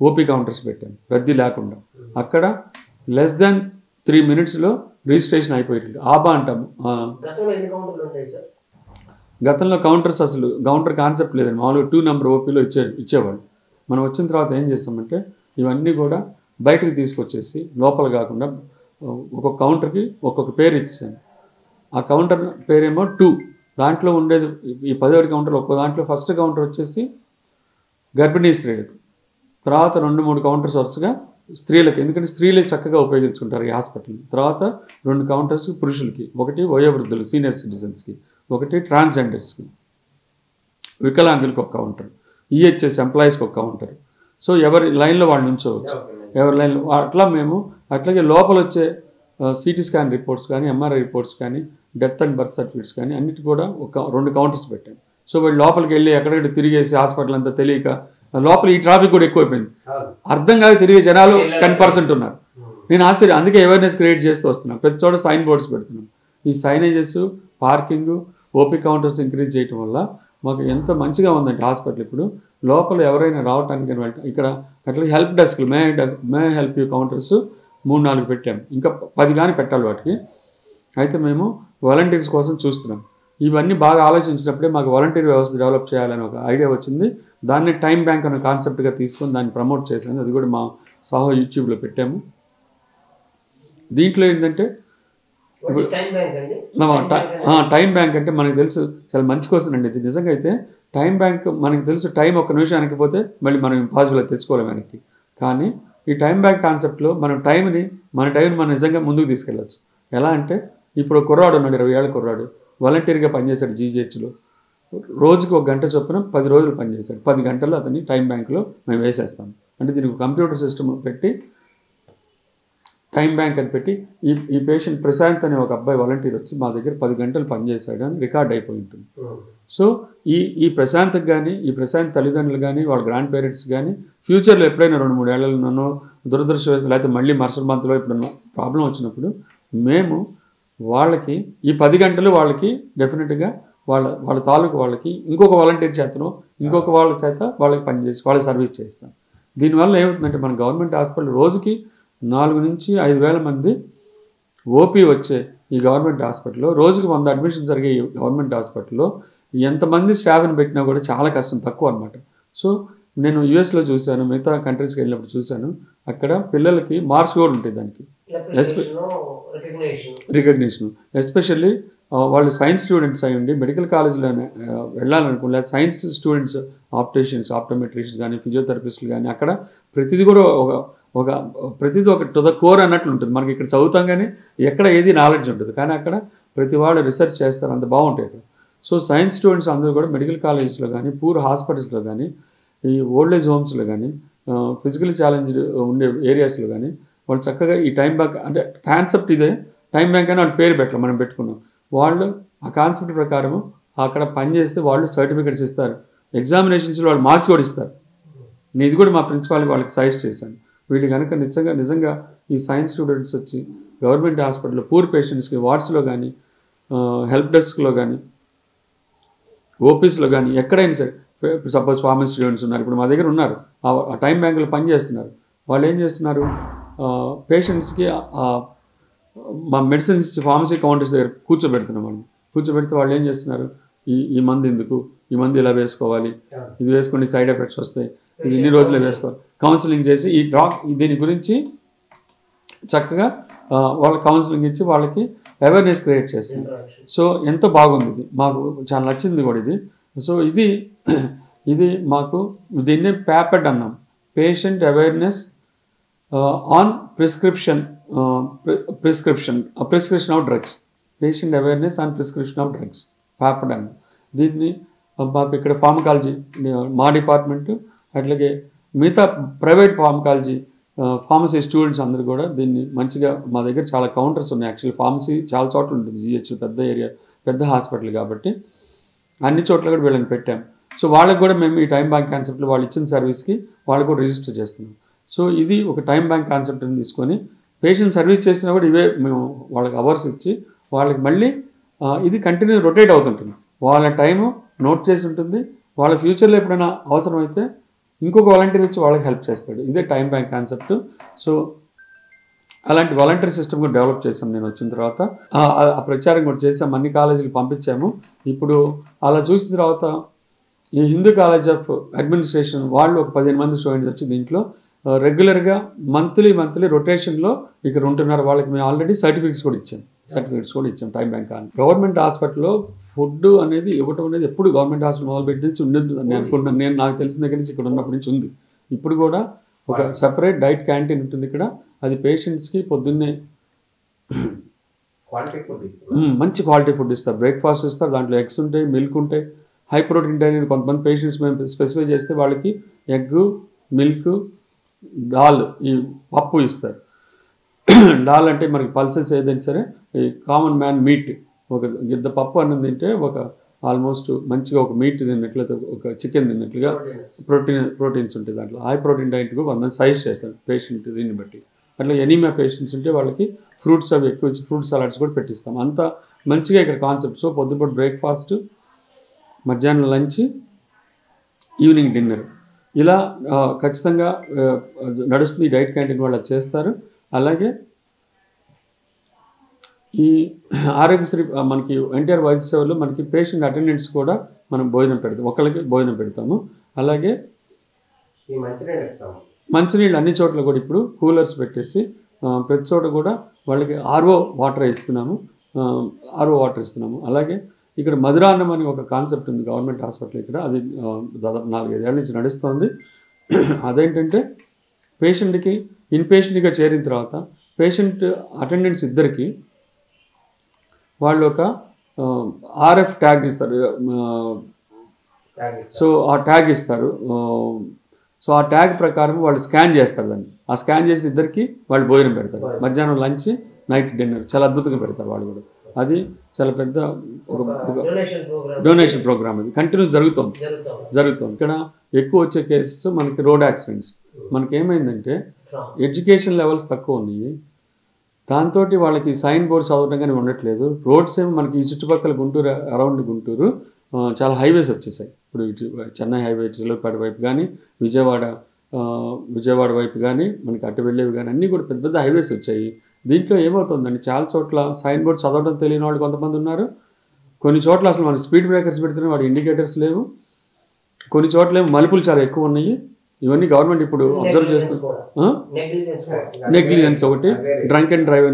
ఓపీ కౌంటర్స్ పెట్టాను రద్దీ లేకుండా. అక్కడ లెస్ దాన్ 3 minutesలో రిజిస్ట్రేషన్ అయిపోయింది. ఆబా అంటాము. గతంలో కౌంటర్స్ అసలు కౌంటర్ కాన్సెప్ట్ లేదండి, మామూలుగా 2 number ఓపీలో ఇచ్చేవాళ్ళు. మనం వచ్చిన తర్వాత ఏం చేస్తామంటే ఇవన్నీ కూడా బయటకు తీసుకొచ్చేసి లోపల కాకుండా ఒక్కొక్క కౌంటర్కి ఒక్కొక్క పేరు ఇచ్చాను. ఆ కౌంటర్ పేరేమో 2. దాంట్లో ఉండేది ఈ 17 కౌంటర్లు. ఒక్కో దాంట్లో ఫస్ట్ కౌంటర్ వచ్చేసి గర్భిణీ స్త్రీలకు, తర్వాత 2-3 కౌంటర్స్ వరుసగా స్త్రీలకు, ఎందుకంటే స్త్రీలే చక్కగా ఉపయోగించుకుంటారు ఈ హాస్పిటల్ని. తర్వాత 2 కౌంటర్స్ పురుషులకి, ఒకటి వయోవృద్ధులు సీనియర్ సిటిజన్స్కి, ఒకటి ట్రాన్స్జెండర్స్కి, వికలాంగులకు ఒక కౌంటర్, ఈహెచ్ఎస్ ఎంప్లాయీస్కి ఒక కౌంటర్. సో ఎవరి లైన్లో వాళ్ళు నుంచోవచ్చు, ఎవరి లైన్లో అట్లా. మేము అట్లాగే లోపల వచ్చే సిటీ స్కాన్ రిపోర్ట్స్ కానీ, ఎంఆర్ఐ రిపోర్ట్స్ కానీ, డెత్ అండ్ బర్త్ సర్టిఫికేట్స్ కానీ అన్నిటి కూడా 2 కౌంటర్స్ పెట్టాను. సో వీళ్ళు లోపలికి వెళ్ళి ఎక్కడెక్కడ తిరిగేసి హాస్పిటల్ అంతా తెలియక లోపల ఈ ట్రాఫిక్ కూడా ఎక్కువైపోయింది, అర్థం కాదు తిరిగే జనాలు 10% ఉన్నారు. నేను ఆశ్చర్యం, అందుకే అవేర్నెస్ క్రియేట్ చేస్తూ వస్తున్నాను. ప్రతి చోట సైన్ బోర్డ్స్ పెడుతున్నాను. ఈ signages, parking, OP counters increase చేయడం వల్ల మాకు ఎంత మంచిగా ఉందంటే హాస్పిటల్. ఇప్పుడు లోపల ఎవరైనా రావడానికి ఇక్కడ అట్లా హెల్ప్ డెస్క్లు మే హెల్ప్ యూ కౌంటర్స్ 3-4 పెట్టాము, ఇంకా 10 కానీ పెట్టాలి వాటికి. అయితే మేము వాలంటీర్స్ కోసం చూస్తున్నాం. ఇవన్నీ బాగా ఆలోచించినప్పుడే మాకు వాలంటీర్ వ్యవస్థ డెవలప్ చేయాలని ఒక ఐడియా వచ్చింది. దాన్ని టైం బ్యాంక్ అనే కాన్సెప్ట్గా తీసుకొని దాన్ని ప్రమోట్ చేశాను. అది కూడా మా సాహో యూట్యూబ్లో పెట్టాము. దీంట్లో ఏంటంటే టైం బ్యాంక్ అంటే మనకు తెలుసు చాలా మంచి క్వశ్చన్ అండి ఇది. నిజంగా అయితే టైం బ్యాంక్ మనకు తెలుసు, టైం 1 నిమిషానికి పోతే మళ్ళీ మనం ఇంపాసిబుల్ అది తెచ్చుకోలేం వెనక్కి. కానీ ఈ టైం బ్యాంక్ కాన్సెప్ట్లో మన టైంని మనం నిజంగా ముందుకు తీసుకెళ్ళచ్చు. ఎలా అంటే ఇప్పుడు కుర్రాడు ఉన్నాడు, 20 ఏళ్ళ కుర్రాడు, వాలంటీర్గా పనిచేశాడు జీజీహెచ్లో. రోజుకి 1 గంట చొప్పున 10 రోజులు పనిచేశాడు. 10 గంటలు అతన్ని టైం బ్యాంక్లో మేము వేసేస్తాం. అంటే దీనికి కంప్యూటర్ సిస్టమ్ పెట్టి టైం బ్యాంక్ అని పెట్టి ఈ పేషెంట్ ప్రశాంత్ అనే ఒక అబ్బాయి వాలంటీర్ వచ్చి మా దగ్గర 10 గంటలు పనిచేశాడు అని రికార్డ్ అయిపోయి ఉంటుంది. సో ఈ ప్రశాంత్కి కానీ, ఈ ప్రశాంత్ తల్లిదండ్రులు కానీ, వాళ్ళ గ్రాండ్ పేరెంట్స్ కానీ ఫ్యూచర్లో ఎప్పుడైనా 2-3 ఏళ్లలోనో దురదృష్టవశాత్తు లేకపోతే మళ్ళీ మరుసటి మంత్లో ఎప్పుడన్నా ప్రాబ్లం వచ్చినప్పుడు మేము వాళ్ళకి ఈ 10 గంటలు వాళ్ళకి డెఫినెట్గా వాళ్ళ తాలూకు వాళ్ళకి ఇంకొక వాలంటీర్ చేతనో ఇంకొక వాళ్ళ చేత వాళ్ళకి పనిచేసి వాళ్ళకి సర్వీస్ చేస్తాం. దీనివల్ల ఏమవుతుందంటే మన గవర్నమెంట్ హాస్పిటల్ రోజుకి 4 నుంచి 5 వేల మంది ఓపీ వచ్చే ఈ గవర్నమెంట్ హాస్పిటల్లో, రోజుకి 100 అడ్మిషన్ జరిగే ఈ గవర్నమెంట్ హాస్పిటల్లో ఎంతమంది స్టాఫ్ని పెట్టినా కూడా చాలా కష్టం, తక్కువ అనమాట. సో నేను యూఎస్లో చూశాను, మిగతా కంట్రీస్కి వెళ్ళినప్పుడు చూశాను, అక్కడ పిల్లలకి మార్క్స్ కూడా ఉంటాయి దానికి, రికగ్నిషన్. ఎస్పెషల్లీ వాళ్ళు సైన్స్ స్టూడెంట్స్ అయి ఉండి మెడికల్ కాలేజ్లో వెళ్ళాలనుకో, లేదా సైన్స్ స్టూడెంట్స్ ఆప్టేషియన్స్, ఆప్టోమెట్రిషియన్స్ కానీ, ఫిజియోథెరపిస్టులు కానీ, అక్కడ ప్రతిదీ కూడా ప్రతిదీ ఒక టు ద కోర్ అన్నట్లు ఉంటుంది. మనకి ఇక్కడ చదువుతాం కానీ ఎక్కడ ఏది నాలెడ్జ్ ఉంటుంది, కానీ అక్కడ ప్రతి వాళ్ళు రీసెర్చ్ చేస్తారు, అంత బాగుంటాయి అక్కడ. సో సైన్స్ స్టూడెంట్స్ అందరూ కూడా మెడికల్ కాలేజెస్లో కానీ, పూర్ హాస్పిటల్స్లో కానీ, ఈ ఓల్డ్ ఏజ్ హోమ్స్లో కానీ, ఫిజికల్ ఛాలెంజ్డ్ ఉండే ఏరియాస్లో కానీ వాళ్ళు చక్కగా ఈ టైం బ్యాంక్ అంటే కాన్సెప్ట్ ఇదే, టైం బ్యాంక్ అని వాళ్ళు పేరు పెట్టాలి, మనం పెట్టుకున్నాం. వాళ్ళు ఆ కాన్సెప్ట్ ప్రకారం అక్కడ పనిచేస్తే వాళ్ళు సర్టిఫికెట్స్ ఇస్తారు, ఎగ్జామినేషన్స్లో వాళ్ళు మార్క్స్ కూడా ఇస్తారు. నేను ఇది కూడా మా ప్రిన్సిపాల్ వాళ్ళకి సజెస్ట్ చేశాను. వీళ్ళు కనుక నిజంగా ఈ సైన్స్ స్టూడెంట్స్ వచ్చి గవర్నమెంట్ హాస్పిటల్లో పూర్ పేషెంట్స్కి వార్డ్స్లో కానీ, హెల్ప్ డెస్క్లో కానీ, ఓపీస్లో కానీ ఎక్కడైనా సరే, సపోజ్ ఫార్మసీ స్టూడెంట్స్ ఉన్నారు, ఇప్పుడు మా దగ్గర ఉన్నారు, ఆ టైం బ్యాంకులో పని చేస్తున్నారు. వాళ్ళు ఏం చేస్తున్నారు, పేషెంట్స్కి మా మెడిసిన్స్ ఇచ్చి ఫార్మసీ కౌంటర్స్ దగ్గర కూర్చోబెడుతున్నాం. కూర్చోబెడితే వాళ్ళు ఏం చేస్తున్నారు, ఈ మందు ఎందుకు, ఈ మందు ఇలా వేసుకోవాలి, ఇది వేసుకుని సైడ్ ఎఫెక్ట్స్ వస్తాయి, ఇది ఇన్ని రోజులే వేసుకోవాలి, కౌన్సిలింగ్ చేసి దీని గురించి చక్కగా వాళ్ళకి కౌన్సిలింగ్ ఇచ్చి వాళ్ళకి అవేర్నెస్ క్రియేట్ చేస్తుంది. సో ఎంతో బాగుంది, ఇది మాకు చాలా నచ్చింది కూడా ఇది. సో ఇది మాకు దీన్నే ప్యాపెడ్ అన్నాం, patient awareness on prescription of drugs, patient awareness on prescription of drugs, PAPOD అన్నాం. దీన్ని మాకు ఇక్కడ ఫార్మకాలజీ మా డిపార్ట్మెంట్, అట్లాగే మిగతా ప్రైవేట్ ఫార్మసీ స్టూడెంట్స్ అందరూ కూడా దీన్ని మంచిగా, మా దగ్గర చాలా కౌంటర్స్ ఉన్నాయి. యాక్చువల్లీ ఫార్మసీ చాలా చోట్ల ఉంటుంది, జిహెచ్ పెద్ద ఏరియా, పెద్ద హాస్పిటల్ కాబట్టి అన్ని చోట్ల కూడా వీళ్ళని పెట్టాం. సో వాళ్ళకి కూడా మేము ఈ టైం బ్యాంక్ కాన్సెప్ట్లో వాళ్ళు ఇచ్చిన సర్వీస్కి వాళ్ళు కూడా రిజిస్టర్ చేస్తున్నాం. సో ఇది ఒక టైం బ్యాంక్ కాన్సెప్ట్ని తీసుకొని పేషెంట్ సర్వీస్ చేసినా కూడా ఇవే మేము వాళ్ళకి అవర్స్ ఇచ్చి వాళ్ళకి మళ్ళీ ఇది కంటిన్యూ రొటేట్ అవుతుంటుంది. వాళ్ళ టైము నోట్ చేసి ఉంటుంది, వాళ్ళ ఫ్యూచర్లో ఎప్పుడైనా అవసరమైతే ఇంకొక వాలంటీర్ వచ్చి వాళ్ళకి హెల్ప్ చేస్తాడు. ఇదే టైం బ్యాంక్ కాన్సెప్ట్. సో అలాంటి వాలంటీర్ సిస్టమ్ కూడా డెవలప్ చేసాం నేను వచ్చిన తర్వాత. ఆ ప్రచారం కూడా చేసాం, అన్ని కాలేజీలు పంపించాము. ఇప్పుడు అలా చూసిన తర్వాత ఈ హిందూ కాలేజ్ ఆఫ్ అడ్మినిస్ట్రేషన్ వాళ్ళు ఒక 15 మంది స్టూడెంట్స్ వచ్చి దీంట్లో రెగ్యులర్గా మంత్లీ రొటేషన్లో ఇక్కడ ఉంటున్నారు. వాళ్ళకి మేము ఆల్రెడీ సర్టిఫికెట్స్ కూడా ఇచ్చాం టైం బ్యాంక్ అని. గవర్నమెంట్ హాస్పిటల్లో ఫుడ్ అనేది ఇవ్వటం అనేది ఎప్పుడు గవర్నమెంట్ హాస్పిటల్ మొదలుపెట్టి నుంచి ఉండేది నేను అనుకుంటున్నాను. నేను నాకు తెలిసిన దగ్గర నుంచి ఇక్కడ ఉన్నప్పటి నుంచి ఉంది. ఇప్పుడు కూడా ఒక సెపరేట్ డైట్ క్యాంటీన్ ఉంటుంది ఇక్కడ. అది పేషెంట్స్కి పొద్దున్నే మంచి క్వాలిటీ ఫుడ్ ఇస్తారు, బ్రేక్ఫాస్ట్ ఇస్తారు, దాంట్లో ఎగ్స్ ఉంటాయి, మిల్క్ ఉంటాయి, హై ప్రోటీన్ డైట్. కొంతమంది పేషెంట్స్ మేము స్పెసిఫై చేస్తే వాళ్ళకి ఎగ్, మిల్క్, దాల్, ఈ పప్పు ఇస్తారు. దాల్ అంటే మనకి పల్సెస్ ఏదైనా సరే, ఈ కామన్ మ్యాన్ మీట్, ఒక గిద్ద పప్పు అన్నం తింటే ఒక ఆల్మోస్ట్ మంచిగా ఒక మీట్ తిన్నట్లయితే ఒక చికెన్ తిన్నట్లుగా ప్రోటీన్స్ ఉంటాయి దాంట్లో. హై ప్రోటీన్ డైట్ కూడా కొంతమంది సజెస్ట్ చేస్తారు పేషెంట్ దీన్ని బట్టి. అట్లా ఎనీమియా పేషెంట్స్ ఉంటే వాళ్ళకి ఫ్రూట్స్ అవి ఎక్కువ ఫ్రూట్ సలాడ్స్ కూడా పెట్టిస్తాం. అంత మంచిగా ఇక్కడ కాన్సెప్ట్. సో పొద్దుపూట బ్రేక్ఫాస్ట్, మధ్యాహ్నం లంచ్, ఈవినింగ్ డిన్నర్, ఇలా ఖచ్చితంగా నడుస్తుంది. డైట్ క్యాంటీన్ వాళ్ళు చేస్తారు. అలాగే ఈ ఆరోగ్యశ్రీ మనకి ఎన్టీఆర్ వైద్య సేవలో మనకి పేషెంట్ అటెండెంట్స్ కూడా మనం భోజనం పెడతాం, ఒకరికి భోజనం పెడతాము. అలాగే మంచినీళ్ళు అన్ని చోట్ల కూడా ఇప్పుడు కూలర్స్ పెట్టేసి ప్రతి చోట కూడా వాళ్ళకి ఆర్ఓ వాటర్ ఇస్తున్నాము. అలాగే ఇక్కడ మధురాన్నం అని ఒక కాన్సెప్ట్ ఉంది గవర్నమెంట్ హాస్పిటల్ ఇక్కడ. అది దాదాపు 4-5 ఏళ్ళ నుంచి నడుస్తుంది. అదేంటంటే పేషెంట్కి ఇన్పేషెంట్గా చేరిన తర్వాత పేషెంట్ అటెండెంట్స్ ఇద్దరికి వాళ్ళు ఒక ఆర్ఎఫ్ ట్యాగ్ ఇస్తారు. సో ఆ ట్యాగ్ ఇస్తారు. సో ఆ ట్యాగ్ ప్రకారం వాళ్ళు స్కాన్ చేస్తారు దాన్ని. ఆ స్కాన్ చేసిన ఇద్దరికి వాళ్ళు భోజనం పెడతారు. మధ్యాహ్నం లంచ్, నైట్ డిన్నర్ చాలా అద్భుతంగా పెడతారు వాళ్ళు కూడా. అది చాలా పెద్ద ఒక డొనేషన్ ప్రోగ్రామ్. అది కంటిన్యూస్ జరుగుతుంది. ఇక్కడ ఎక్కువ వచ్చే కేసెస్ మనకి రోడ్ యాక్సిడెంట్స్. మనకి ఏమైందంటే ఎడ్యుకేషన్ లెవెల్స్ తక్కువ ఉన్నాయి, దాంతో వాళ్ళకి సైన్ బోర్డ్స్ చదవడం కానీ ఉండట్లేదు. రోడ్స్ ఏమో మనకి ఈ చుట్టుపక్కల గుంటూరు, అరౌండ్ గుంటూరు చాలా హైవేస్ వచ్చేసాయి. ఇప్పుడు చెన్నై హైవే, చిలకలపేట వైపు కానీ, విజయవాడ వైపు కానీ, మనకి అటు వెళ్ళేవి కానీ అన్నీ కూడా పెద్ద పెద్ద హైవేస్ వచ్చాయి. దీంట్లో ఏమవుతుందండి, చాలా చోట్ల సైన్ బోర్డ్ చదవడం తెలియని వాళ్ళు కొంతమంది ఉన్నారు. కొన్ని చోట్ల అసలు మన స్పీడ్ బ్రేకర్స్ పెడుతున్న వాడు ఇండికేటర్స్ లేవు. కొన్ని చోట్ల ఏమో మలుపులు చాలా ఎక్కువ ఉన్నాయి. ఇవన్నీ గవర్నమెంట్ ఇప్పుడు అబ్జర్వ్ చేస్తుంది. నెగ్లిజెన్స్ ఒకటి, డ్రంక్ అండ్ డ్రైవ్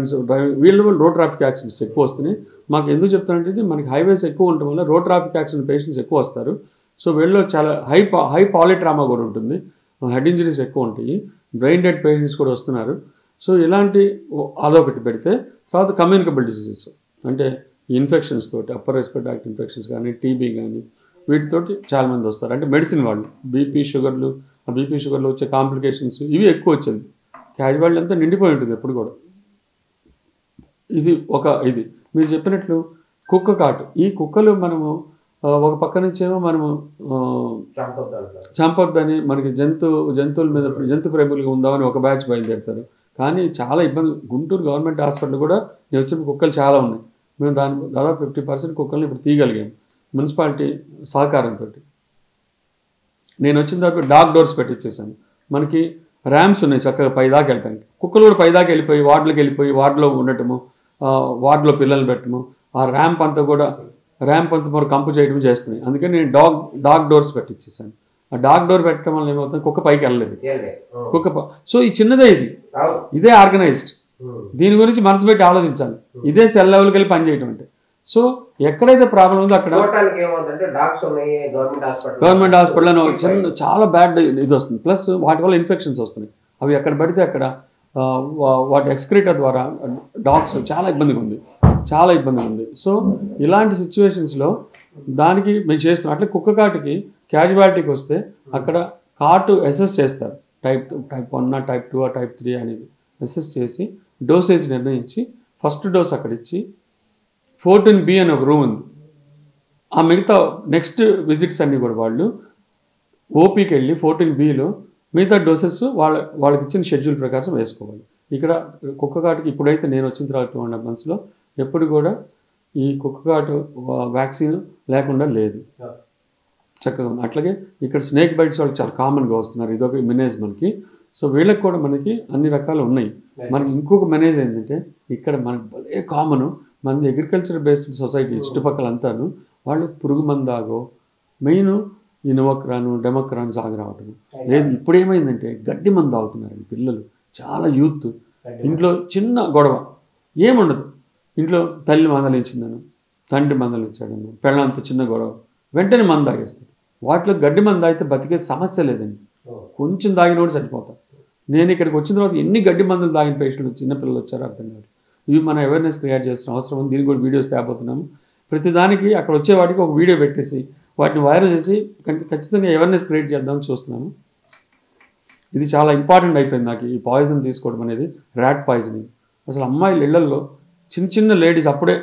వీళ్ళు రోడ్ ట్రాఫిక్ యాక్సిడెంట్స్ ఎక్కువ వస్తున్నాయి. మాకు ఎందుకు చెప్తానంటే ఇది మనకి హైవేస్ ఎక్కువ ఉండటం వల్ల రోడ్ ట్రాఫిక్ యాక్సిడెంట్ పేషెంట్స్ ఎక్కువ వస్తారు. సో వీళ్ళలో చాలా హై పాలిట్రామా కూడా ఉంటుంది, హెడ్ ఇంజరీస్ ఎక్కువ ఉంటాయి, బ్రెయిన్ డెడ్ పేషెంట్స్ కూడా వస్తున్నారు. సో ఇలాంటి అదొకటి పెడితే, తర్వాత కమ్యూనికబుల్ డిసీజెస్ అంటే ఇన్ఫెక్షన్స్ తోటి, అప్పర్ రెస్పిరేటరీ ట్రాక్ట్ ఇన్ఫెక్షన్స్ కానీ, టీబీ కానీ, వీటితోటి చాలామంది వస్తారు. అంటే మెడిసిన్ వాళ్ళు బీపీ షుగర్లు, ఆ బీపీ షుగర్లు వచ్చే కాంప్లికేషన్స్ ఇవి ఎక్కువ వచ్చేది. క్యాజువాలిటీ అంతా నిండిపోయి ఉంటుంది ఎప్పుడు కూడా. ఇది మీరు చెప్పినట్లు కుక్క కాటు. ఈ కుక్కలు మనము ఒక పక్క నుంచేమో మనము చంపొద్దని, మనకి జంతువుల మీద జంతు ప్రేమికులుగా ఉందామని ఒక బ్యాచ్ బయలుదేరుతారు. కానీ చాలా ఇబ్బంది. గుంటూరు గవర్నమెంట్ హాస్పిటల్ కూడా నేను వచ్చిన కుక్కలు చాలా ఉన్నాయి. మేము దాదాపు 50% కుక్కల్ని ఇప్పుడు తీయగలిగాం మున్సిపాలిటీ సహకారంతో. నేను వచ్చిన తర్వాత డాగ్ డోర్స్ పెట్టించేసాను. మనకి ర్యాంప్స్ ఉన్నాయి చక్కగా పైదాకా వెళ్ళటానికి. కుక్కలు కూడా పైదాకా వెళ్ళిపోయి వార్డులో ఉండటము, వార్డులో పిల్లలు పెట్టడము, ఆ ర్యాంప్ అంతా మరి కంపు చేయడం చేస్తున్నాయి. అందుకని నేను డాగ్ డోర్స్ పెట్టించేసాను. ఆ డాగ్ డోర్ పెట్టడం వల్ల ఏమవుతుంది, కుక్క పైకి వెళ్ళలేదు. సో ఈ చిన్నదే ఇదే ఆర్గనైజ్డ్. దీని గురించి మనసు పెట్టి ఆలోచించాలి. ఇదే సెల్ లెవెల్కి వెళ్ళి పనిచేయటం అంటే. సో ఎక్కడైతే ప్రాబ్లం ఉందో అక్కడ గవర్నమెంట్ హాస్పిటల్లో చాలా బ్యాడ్ ఇది వస్తుంది. ప్లస్ వాటి వల్ల ఇన్ఫెక్షన్స్ వస్తున్నాయి. అవి ఎక్కడ పడితే అక్కడ వాటి ఎక్స్క్రీటర్ ద్వారా డాగ్స్ చాలా ఇబ్బందిగా ఉంది. సో ఇలాంటి సిచ్యువేషన్స్లో దానికి మేము చేస్తున్నాం. అట్లా కుక్క కాటుకి క్యాజువాలిటీకి వస్తే అక్కడ కాటు అసెస్ చేస్తారు. టైప్ 1, టైప్ 2, టైప్ 3 అనేది అసెస్ చేసి డోసేజ్ నిర్ణయించి ఫస్ట్ డోస్ అక్కడ ఇచ్చి 14B అని ఒక రూమ్ ఉంది. ఆ మిగతా నెక్స్ట్ విజిట్స్ అన్నీ కూడా వాళ్ళు ఓపీకి వెళ్ళి 14Bలో మిగతా డోసెస్ వాళ్ళకి ఇచ్చిన షెడ్యూల్ ప్రకారం వేసుకోవాలి. ఇక్కడ కుక్క కాటుకి ఇప్పుడైతే నేను వచ్చిన తర్వాత 2.5 monthsలో ఎప్పుడు కూడా ఈ కుక్క కాటు వ్యాక్సిన్ లేకుండా లేదు, చక్కగా ఉంది. అట్లాగే ఇక్కడ స్నేక్ బైట్స్ వాళ్ళకి చాలా కామన్గా వస్తున్నారు. ఇదొక మెనేజ్ మనకి. సో వీళ్ళకి కూడా మనకి అన్ని రకాలు ఉన్నాయి. మనకి ఇంకొక మెనేజ్ ఏంటంటే ఇక్కడ మనకి భలే కామను, మనది అగ్రికల్చర్ బేస్డ్ సొసైటీ చుట్టుపక్కల అంతాను వాళ్ళు పురుగు మందాగో మెయిన్ ఈ నవక్రాను డెమక్రాను సాగు రావటం లేదు. ఇప్పుడు ఏమైందంటే గడ్డి మందు తాగుతున్నారండి పిల్లలు, చాలా యూత్. ఇంట్లో చిన్న గొడవ ఏముండదు, ఇంట్లో తల్లి మందలించిందను, తండ్రి మందలించాడను, పెళ్ళంత చిన్న గొడవ, వెంటనే మందు తాగేస్తారు. వాటిలో గడ్డి మందు తాగితే బతికే సమస్య లేదండి, కొంచెం తాగినోడు చనిపోతాం. నేను ఇక్కడికి వచ్చిన తర్వాత ఎన్ని గడ్డి మందులు తాగిన పేషెంట్లు చిన్నపిల్లలు వచ్చారో అర్థం కాదు. ఇవి మనం అవేర్నెస్ క్రియేట్ చేస్తున్న అవసరం ఉంది. దీనికి కూడా వీడియోస్ తేపోతున్నాము. ప్రతిదానికి అక్కడ వచ్చే వాటికి ఒక వీడియో పెట్టేసి వాటిని వైరల్ చేసి ఖచ్చితంగా అవేర్నెస్ క్రియేట్ చేద్దామని చూస్తున్నాము. ఇది చాలా ఇంపార్టెంట్ అయిపోయింది నాకు ఈ పాయిజన్ తీసుకోవడం అనేది. ర్యాట్ పాయిజనింగ్ అసలు అమ్మాయిల ఇళ్లలో చిన్న లేడీస్ అప్పుడే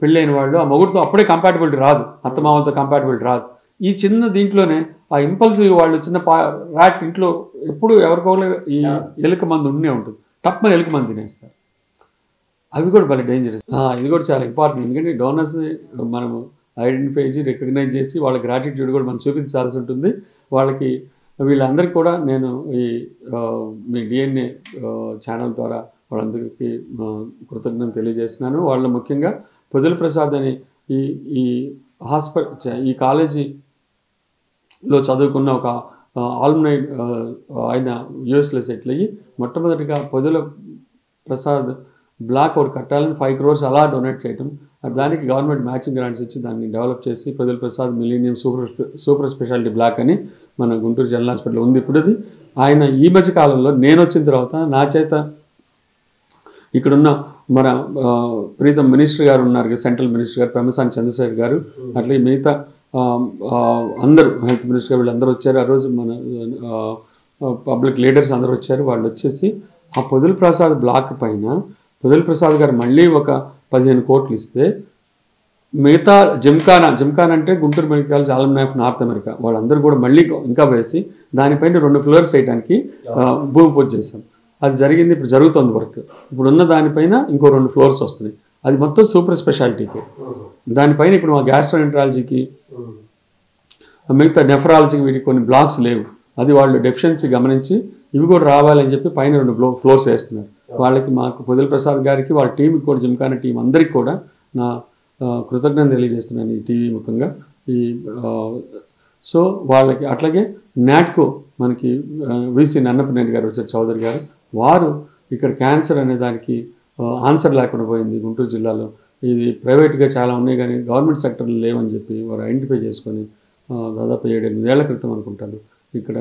పెళ్ళైన వాళ్ళు ఆ మొగుడుతో అప్పుడే కంపాటబిలిటీ రాదు, అత్తమామలతో కంపాటబిలిటీ రాదు. ఈ చిన్న దీంట్లోనే ఆ ఇంపల్సివ్ వాళ్ళు చిన్న ర్యాట్ ఇంట్లో ఎప్పుడు ఎవరికోలే ఈ ఎలుక మందు ఉండే ఉంటుంది, తప్పని ఎలుక మందు తినేస్తారు. అవి కూడా భలే డేంజరస్. ఇది కూడా చాలా ఇంపార్టెంట్. ఎందుకంటే డోనర్స్ని మనము ఐడెంటిఫై చేసి రికగ్నైజ్ చేసి వాళ్ళ గ్రాటిట్యూడ్ కూడా మనం చూపించాల్సి ఉంటుంది. వాళ్ళకి వీళ్ళందరికీ కూడా నేను ఈ మీ డిఎన్ఏ ఛానల్ ద్వారా వాళ్ళందరికీ కృతజ్ఞతలు తెలియజేస్తున్నాను. వాళ్ళు ముఖ్యంగా పొదిలి ప్రసాద్ అని ఈ ఈ కాలేజీలో చదువుకున్న ఒక ఆల్మనై ఆయన యూఎస్లో సెటిల్ అయ్యి మొట్టమొదటిగా పొదిలి ప్రసాద్ బ్లాక్ ఒకటి కట్టాలని 5 crores అలా డొనేట్ చేయటం, దానికి గవర్నమెంట్ మ్యాచింగ్ గ్రాంట్స్ ఇచ్చి దాన్ని డెవలప్ చేసి Podili Prasad millennium super speciality block అని మన గుంటూరు జనరల్ హాస్పిటల్ ఉంది. ఇప్పుడు అది ఆయన ఈ మధ్య కాలంలో నేను వచ్చిన తర్వాత నా చేత ఇక్కడున్న మన ప్రీతం మినిస్టర్ గారు ఉన్నారు, సెంట్రల్ మినిస్టర్ గారు పెమ్మసాని చంద్రశేఖర్ గారు, అట్లే మిగతా అందరూ హెల్త్ మినిస్టర్ గారు వీళ్ళందరూ వచ్చారు. ఆ రోజు మన పబ్లిక్ లీడర్స్ అందరూ వచ్చారు. వాళ్ళు వచ్చేసి ఆ పొదిలి ప్రసాద్ బ్లాక్ పైన పొదిలి ప్రసాద్ గారు మళ్ళీ ఒక 15 కోట్లు ఇస్తే మిగతా జిమ్ఖానా అంటే Guntur medical college alumni of North America వాళ్ళందరూ కూడా మళ్ళీ ఇంకా వేసి దానిపైన 2 floors వేయడానికి భూమి పూజ చేశాం. అది జరిగింది, ఇప్పుడు జరుగుతుంది వర్క్. ఇప్పుడు ఉన్న దానిపైన ఇంకో 2 floors వస్తున్నాయి. అది మొత్తం సూపర్ స్పెషాలిటీకి. దానిపైన ఇప్పుడు మా గ్యాస్ట్రోఎంట్రాలజీకి మిగతా నెఫ్రాలజీకి వీటికి కొన్ని బ్లాక్స్ లేవు. అది వాళ్ళు డెఫిషియన్సీ గమనించి ఇవి కూడా రావాలని చెప్పి పైన 2 floors వేస్తున్నారు. వాళ్ళకి మాకు పొదిలి ప్రసాద్ గారికి వాళ్ళ టీంకి కూడా జిమ్ఖానా టీం అందరికీ కూడా నా కృతజ్ఞత తెలియజేస్తున్నాను ఈ టీవీ ముఖంగా. ఈ సో వాళ్ళకి అట్లాగే నాట్కో మనకి వీసీ నన్నపనేని గారు వచ్చారు, చౌదరి గారు, వారు ఇక్కడ క్యాన్సర్ అనే దానికి ఆన్సర్ లేకుండా పోయింది గుంటూరు జిల్లాలో. ఇది ప్రైవేట్గా చాలా ఉన్నాయి కానీ గవర్నమెంట్ సెక్టర్లో లేవని చెప్పి వారు ఐడెంటిఫై చేసుకొని దాదాపు 7-8 ఏళ్ల క్రితం అనుకుంటాను ఇక్కడ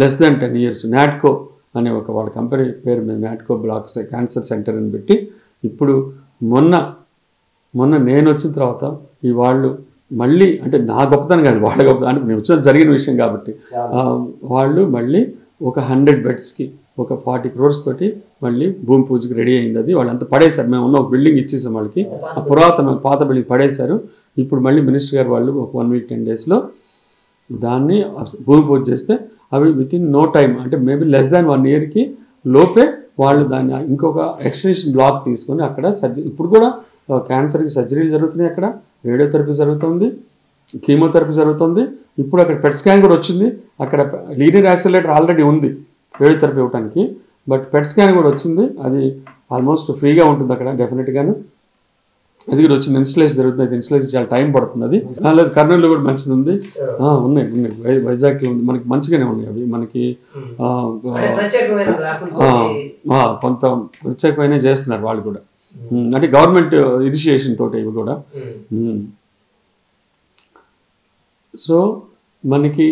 లెస్ దాన్ 10 years నాట్కో అనే వాళ్ళ కంపెనీ పేరు మీద నాట్కో బ్లాక్ క్యాన్సర్ సెంటర్ అని పెట్టి ఇప్పుడు మొన్న నేను వచ్చిన తర్వాత ఈ వాళ్ళు మళ్ళీ, అంటే నా గొప్పతనం కాదు వాళ్ళ గొప్పతనం, అంటే నేను వచ్చిన జరిగిన విషయం కాబట్టి వాళ్ళు మళ్ళీ ఒక 100 బెడ్స్కి ఒక 40 crores తోటి మళ్ళీ భూమి పూజకి రెడీ అయింది. అది వాళ్ళంతా పడేశారు. మేము ఉన్న ఒక బిల్డింగ్ ఇచ్చేసాం వాళ్ళకి, ఆ పురాతన పాత బిల్డింగ్ పడేశారు. ఇప్పుడు మళ్ళీ మినిస్టర్ గారు వాళ్ళు ఒక 1 week 10 daysలో దాన్ని భూమి పూజ చేస్తే అవి వితిన్ నో టైం, అంటే మేబీ లెస్ దాన్ 1 yearకి లోపే వాళ్ళు దాన్ని ఇంకొక ఎక్స్టెన్షన్ బ్లాక్ తీసుకొని అక్కడ సర్జరీ, ఇప్పుడు కూడా క్యాన్సర్కి సర్జరీలు జరుగుతున్నాయి, అక్కడ రేడియోథెరపీ జరుగుతుంది, కీమోథెరపీ జరుగుతుంది. ఇప్పుడు అక్కడ పెట్ స్కాన్ కూడా వచ్చింది. అక్కడ లీనియర్ యాక్సిలరేటర్ ఆల్రెడీ ఉంది రేడియోథెరపీ ఇవ్వడానికి, బట్ పెట్ స్కాన్ కూడా వచ్చింది. అది ఆల్మోస్ట్ ఫ్రీగా ఉంటుంది అక్కడ డెఫినెట్గాను. అది కూడా వచ్చింది. ఇన్స్టలేషన్ జరుగుతుంది. అది ఇన్స్టలేషన్ చాలా టైం పడుతుంది. అది లేదు, కర్నూలులో కూడా మంచిది ఉంది, ఉన్నాయి వైజాగ్లో ఉంది, మనకి మంచిగానే ఉన్నాయి అవి. మనకి కొంత ప్రత్యేకమైన చేస్తున్నారు వాళ్ళు కూడా, అంటే గవర్నమెంట్ ఇనిషియేషన్ తోటి ఇవి కూడా. సో మనకి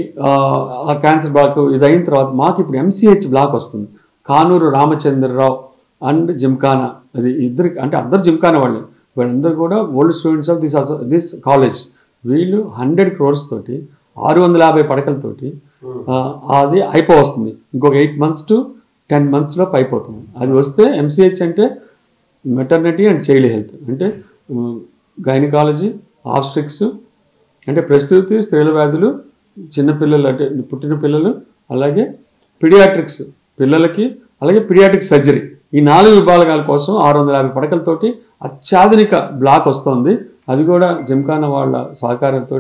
ఆ క్యాన్సర్ బ్లాక్ ఇది అయిన తర్వాత మాకు ఇప్పుడు MCH బ్లాక్ వస్తుంది. కానూరు రామచంద్రరావు అండ్ జిమ్ఖానా, అది ఇద్దరికి, అంటే అందరు జిమ్ఖానా వాళ్ళే, వీళ్ళందరూ కూడా old students of this college. వీళ్ళు 100 crores తోటి 650 పడకలతోటి అది అయిపోవస్తుంది. ఇంకొక 8 months to 10 monthsలో అయిపోతుంది. అది వస్తే MCH అంటే మెటర్నిటీ అండ్ చైల్డ్ హెల్త్, అంటే గైనకాలజీ, ఆబ్స్ట్రిక్స్, అంటే ప్రసూతి, స్త్రీల వ్యాధులు, చిన్నపిల్లలు అంటే పుట్టిన పిల్లలు, అలాగే పిడియాట్రిక్స్ పిల్లలకి, అలాగే పిడియాట్రిక్ సర్జరీ, ఈ 4 విభాగాల కోసం 650 పడకలతోటి అత్యాధునిక బ్లాక్ వస్తుంది. అది కూడా జిమ్ఖానా వాళ్ళ సహకారంతో.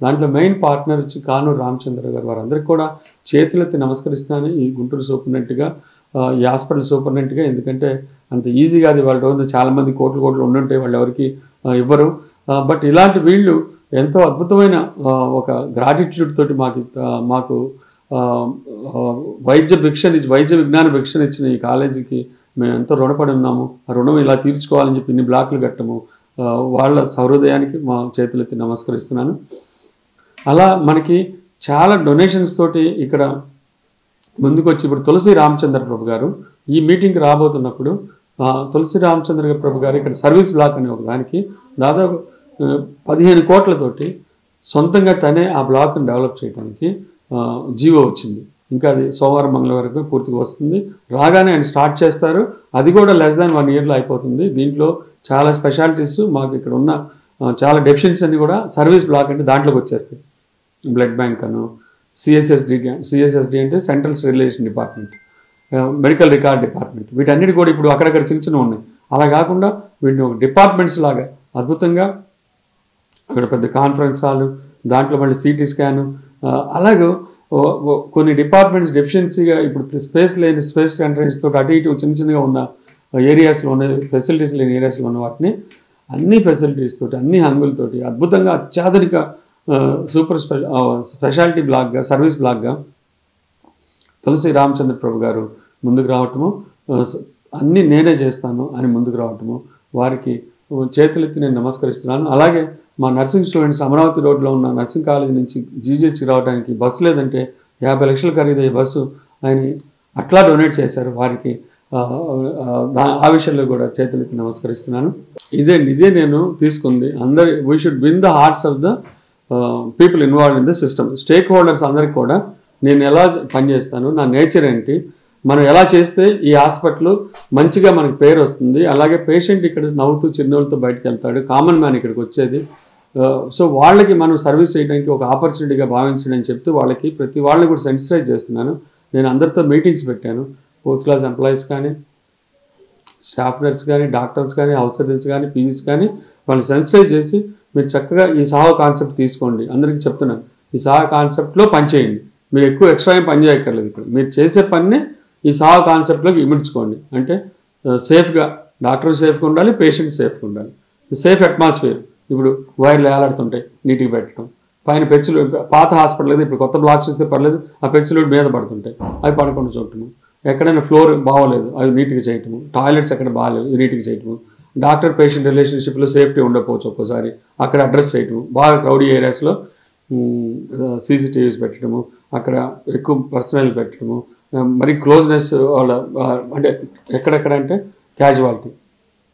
దాంట్లో మెయిన్ పార్ట్నర్ వచ్చి కానూరు రామచంద్ర గారు. వారందరికీ కూడా చేతులెత్తి నమస్కరిస్తున్నాను ఈ గుంటూరు సూపరింటెండెంట్గా, ఈ హాస్పిటల్ సూపరింటెండెంట్గా. ఎందుకంటే అంత ఈజీగా అది వాళ్ళ రోజు చాలామంది కోట్లు ఉండుంటాయి, వాళ్ళు ఎవరికి ఇవ్వరు. బట్ ఇలాంటి వీళ్ళు ఎంతో అద్భుతమైన ఒక గ్రాటిట్యూడ్ తోటి మాకు వైద్య విజ్ఞాన భిక్షను ఇచ్చిన ఈ కాలేజీకి మేము ఎంతో రుణపడి ఉన్నాము. ఆ రుణం ఇలా తీర్చుకోవాలని చెప్పి ఇన్ని బ్లాక్లు కట్టము. వాళ్ళ సహృదయానికి మా చేతులెత్తి నమస్కరిస్తున్నాను. అలా మనకి చాలా డొనేషన్స్ తోటి ఇక్కడ ముందుకు వచ్చి ఇప్పుడు తులసి రామచంద్ర ప్రభు గారు ఈ మీటింగ్కి రాబోతున్నప్పుడు, తులసి రామచంద్ర ప్రభు గారు ఇక్కడ సర్వీస్ బ్లాక్ అనే ఒక దానికి దాదాపు 15 కోట్లతోటి సొంతంగా తనే ఆ బ్లాక్ని డెవలప్ చేయడానికి జీవో వచ్చింది. ఇంకా అది సోమవారం మంగళవారం పూర్తిగా వస్తుంది. రాగానే ఆయన స్టార్ట్ చేస్తారు. అది కూడా లెస్ దాన్ 1 yearలో అయిపోతుంది. దీంట్లో చాలా స్పెషాలిటీస్ మాకు ఇక్కడ ఉన్న చాలా డెఫిషియన్సీ అన్ని కూడా సర్వీస్ బ్లాక్ అంటే దాంట్లోకి వచ్చేస్తాయి. బ్లడ్ బ్యాంక్ అను, సిఎస్ఎస్డి అంటే central relation department, medical record department, వీటన్నిటి కూడా ఇప్పుడు అక్కడక్కడ చిన్న ఉన్నాయి. అలా కాకుండా వీటిని ఒక డిపార్ట్మెంట్స్ లాగా అద్భుతంగా అక్కడ పెద్ద కాన్ఫరెన్స్ హాలు, దాంట్లో మళ్ళీ CT స్కాను, అలాగే కొన్ని డిపార్ట్మెంట్స్ డెఫిషియన్సీగా ఇప్పుడు స్పేస్ కంట్రీస్ తోటి అటు ఇటు చిన్నగా ఉన్న ఏరియాస్లో ఉన్న ఫెసిలిటీస్ లేని ఏరియాస్లో ఉన్న వాటిని అన్ని ఫెసిలిటీస్ తోటి, అన్ని హంగులతోటి అద్భుతంగా అత్యాధునిక స్పెషాలిటీ బ్లాక్గా, సర్వీస్ బ్లాక్గా తులసి రామచంద్ర ప్రభు గారు ముందుకు రావటము, అన్నీ నేనే చేస్తాను అని ముందుకు రావటము, వారికి చేతులెత్తి నేను నమస్కరిస్తున్నాను. అలాగే మా నర్సింగ్ స్టూడెంట్స్ అమరావతి రోడ్లో ఉన్న నర్సింగ్ కాలేజ్ నుంచి GGHకి రావడానికి బస్సు లేదంటే 50 లక్షలు ఖరీదయ్యే బస్సు ఆయన అట్లా డొనేట్ చేశారు. వారికి ఆ విషయంలో కూడా చేతులెత్తి నమస్కరిస్తున్నాను. ఇదే నేను తీసుకుంది. We should win the hearts of the people involved in the system. Stake holders అందరికీ కూడా నేను ఎలా పనిచేస్తాను, నా నేచర్ ఏంటి, మనం ఎలా చేస్తే ఈ హాస్పిటల్ మంచిగా మనకి పేరు వస్తుంది, అలాగే పేషెంట్ ఇక్కడ నవ్వుతూ చిరునవ్వులతో బయటకు వెళ్తాడు, కామన్ మ్యాన్ ఇక్కడికి వచ్చేది. సో వాళ్ళకి మనం సర్వీస్ చేయడానికి ఒక ఆపర్చునిటీగా భావించడం అని చెప్తూ వాళ్ళకి ప్రతి వాళ్ళని కూడా సెన్సిటైజ్ చేస్తున్నాను. నేను అందరితో మీటింగ్స్ పెట్టాను. 4th class ఎంప్లాయీస్ కానీ, స్టాఫ్ నర్స్ కానీ, డాక్టర్స్ కానీ, హౌస్ సర్జన్స్ కానీ, పీజీస్ కానీ వాళ్ళని సెన్సిటైజ్ చేసి మీరు చక్కగా ఈ సాహో కాన్సెప్ట్ తీసుకోండి. అందరికీ చెప్తున్నాను, ఈ సాహో కాన్సెప్ట్లో పనిచేయండి. మీరు ఎక్కువ ఎక్స్ట్రా ఏం పని చేయక్కర్లేదు. ఇక్కడ మీరు చేసే పనిని ఈ సాహో కాన్సెప్ట్లోకి ఇమిడ్చుకోండి. అంటే సేఫ్గా, డాక్టర్ సేఫ్గా ఉండాలి, పేషెంట్ సేఫ్గా ఉండాలి, సేఫ్ అట్మాస్ఫియర్. ఇప్పుడు వైర్లు ఏలాడుతుంటాయి, నీటికి పెట్టడం, పైన పెచ్చులు, పాత హాస్పిటల్ అయితే ఇప్పుడు కొత్త బ్లాక్స్ ఇస్తే పర్లేదు, ఆ పెచ్చులు మీద పడుతుంటాయి, అవి పడకుండా చూడటము, ఎక్కడైనా ఫ్లోర్ బాగోలేదు అవి నీట్గా చేయటము, టాయిలెట్స్ ఎక్కడ బాగాలేదు నీట్గా చేయటము, డాక్టర్ పేషెంట్ రిలేషన్షిప్లో సేఫ్టీ ఉండకపోవచ్చు ఒక్కోసారి అక్కడ అడ్రస్ చేయటము, బాగా క్రౌడీ ఏరియాస్లో సీసీటీవీస్ పెట్టడము, అక్కడ ఎక్కువ పర్సనల్ పెట్టడము, మరి క్లోజ్నెస్ వాళ్ళ అంటే ఎక్కడెక్కడ అంటే క్యాజువాలిటీ,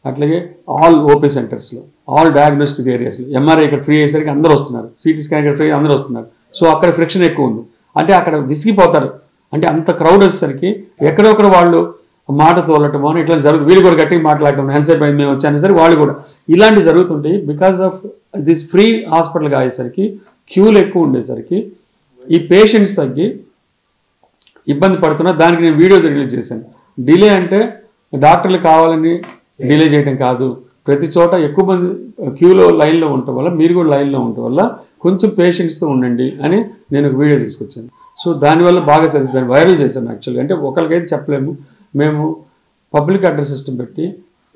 అట్లాగే ఆల్ ఓపీ సెంటర్స్లో, ఆల్ డయాగ్నోస్టిక్ ఏరియాస్లో, ఎంఆర్ఐ ఇక్కడ ఫ్రీ అయ్యేసరికి అందరూ వస్తున్నారు, సిటీ స్కాన్ ఇక్కడ ఫ్రీ అందరూ వస్తున్నారు. సో అక్కడ ఫ్రిక్షన్ ఎక్కువ ఉంది, అంటే అక్కడ విసిగిపోతారు. అంటే అంత క్రౌడ్ వచ్చేసరికి ఎక్కడొక్కడ వాళ్ళు మాట తోలటమో అని ఇట్లా జరుగుతుంది. వీళ్ళు కూడా గట్టిగా మాట్లాడటం, హెన్సెట్ అయింది మేము వచ్చాను సరే వాళ్ళు కూడా ఇలాంటివి జరుగుతుంటాయి. బికాస్ ఆఫ్ దిస్ ఫ్రీ హాస్పిటల్గా అయ్యేసరికి క్యూలు ఎక్కువ ఉండేసరికి ఈ పేషెంట్స్ తగ్గి ఇబ్బంది పడుతున్నా. దానికి నేను వీడియో రిలీజ్ చేశాను. డిలే అంటే డాక్టర్లు కావాలని డిలే చేయడం కాదు, ప్రతి చోట ఎక్కువ మంది క్యూలో లైన్లో ఉండటం వల్ల మీరు కూడా లైన్లో ఉండటం వల్ల కొంచెం పేషెంట్స్తో ఉండండి అని నేను ఒక వీడియో తీసుకొచ్చాను. సో దానివల్ల బాగా సక్సెస్, దాన్ని వైరల్ చేశాను. యాక్చువల్గా అంటే ఒకరికైతే చెప్పలేము, మేము పబ్లిక్ అడ్రస్ సిస్టమ్ పెట్టి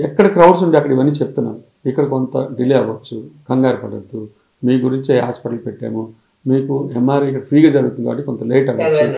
ఎక్కడ క్రౌడ్స్ ఉంటే అక్కడ ఇవన్నీ చెప్తున్నాం. ఇక్కడ కొంత డిలే అవ్వచ్చు, కంగారు పడద్దు, మీ గురించి హాస్పిటల్ పెట్టాము, మీకు ఎంఆర్ఐ ఇక్కడ ఫ్రీగా జరుగుతుంది కాబట్టి కొంత లేట్ అవ్వచ్చు.